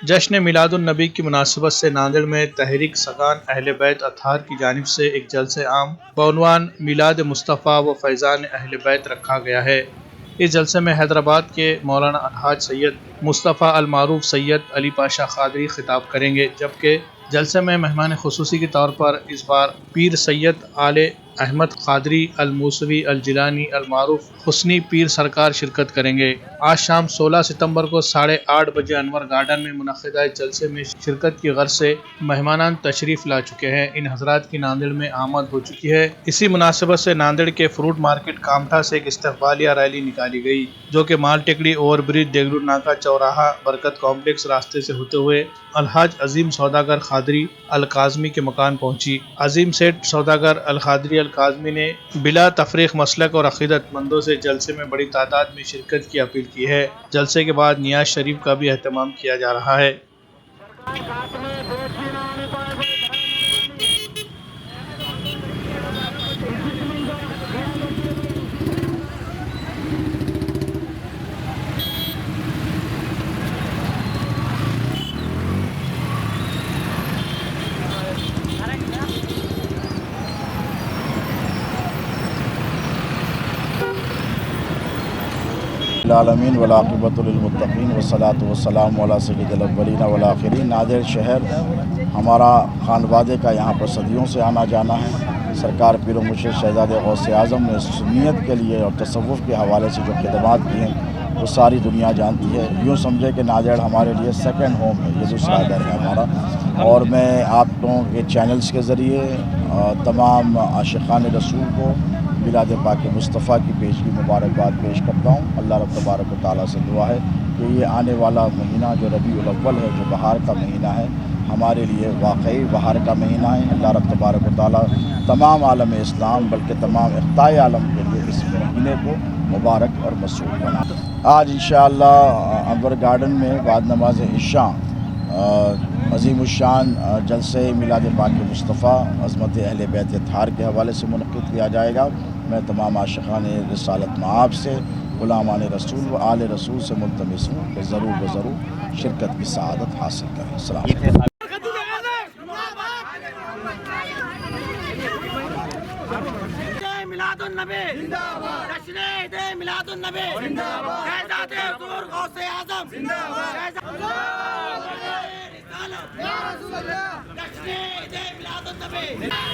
جشن میلاد النبی کی مناسبت سے ناندیڑ میں تحریک سگان اہل بیت اطہار کی جانب سے ایک جلسہ عام بعنوان میلاد مصطفیٰ و فیضان اہل بیت رکھا گیا ہے۔ اس جلسے میں حیدرآباد کے مولانا الحاج سید مصطفیٰ المعروف سید علی پاشا قادری خطاب کریں گے، جبکہ جلسے میں مہمان خصوصی کے طور پر اس بار پیر سید آل احمد قادری الموسوی الجیلانی المعروف حسنی پیر سرکار شرکت کریں گے۔ آج شام 16 ستمبر کو 8:30 بجے انور گارڈن میں منعقدہ جلسے میں شرکت کی غرض سے مہمانان تشریف لا چکے ہیں۔ ان حضرات کی ناندیڑ میں آمد ہو چکی ہے۔ اسی مناسبت سے ناندیڑ کے فروٹ مارکیٹ کامٹھا سے ایک استقبالیہ ریلی نکالی گئی، جو کہ مال ٹیکری اوور برج، دیگلور ناکہ چوراہا، برکت کمپلیکس راستے سے ہوتے ہوئے الحاج عظیم سوداگر قادری الکاظمی کے مکان پہنچی۔ عظیم سیٹ سوداگر القادری الکاظمی نے بلا تفریق مسلک اور عقیدت مندوں سے جلسے میں بڑی تعداد میں شرکت کی اپیل کی ہے۔ جلسے کے بعد نیاز شریف کا بھی اہتمام کیا جا رہا ہے۔ العالمین والعاقبۃ للمتقین والصلاۃ والسلام علی سید الاولین والآخرین۔ ناندیڑ شہر ہمارا خانوادے کا، یہاں پر صدیوں سے آنا جانا ہے۔ سرکار پیر و مرشد شہزادہ غوث اعظم نے سنیت کے لیے اور تصوف کے حوالے سے جو خدمات کی ہیں وہ ساری دنیا جانتی ہے۔ یوں سمجھے کہ ناندیڑ ہمارے لیے سیکنڈ ہوم ہے، یہ دوسرا گھر ہے ہمارا۔ اور میں آپ لوگوں کے چینلز کے ذریعے تمام عاشقان رسول کو میلاد پاک مصطفیٰ کی پیشگی مبارکباد پیش کرتا ہوں۔ اللہ رب تبارک و تعالیٰ سے دعا ہے کہ یہ آنے والا مہینہ جو ربیع الاول ہے، جو بہار کا مہینہ ہے، ہمارے لیے واقعی بہار کا مہینہ ہے۔ اللہ رب تبارک و تعالیٰ تمام عالم اسلام بلکہ تمام اقطاع عالم کے لیے اس مہینے کو مبارک اور مسعود بنا۔ آج انشاءاللہ انور گارڈن میں بعد نماز عشاء عظیم الشان جلسے میلاد پاک مصطفیٰ عظمت اہل بیت اطہار کے حوالے سے منعقد کیا جائے گا۔ میں تمام عاشقان رسالت مآب سے، غلامان رسول و آل رسول سے ملتمس ہوں کہ ضرور و ضرور شرکت کی سعادت حاصل کریں۔ السلام علیکم۔ میلاد النبی زندہ باد، جشن عید میلاد النبی زندہ باد، شہزادہ حضور غوث اعظم زندہ باد، اللہ اکبر، یا رسول اللہ، جشن عید میلاد النبی۔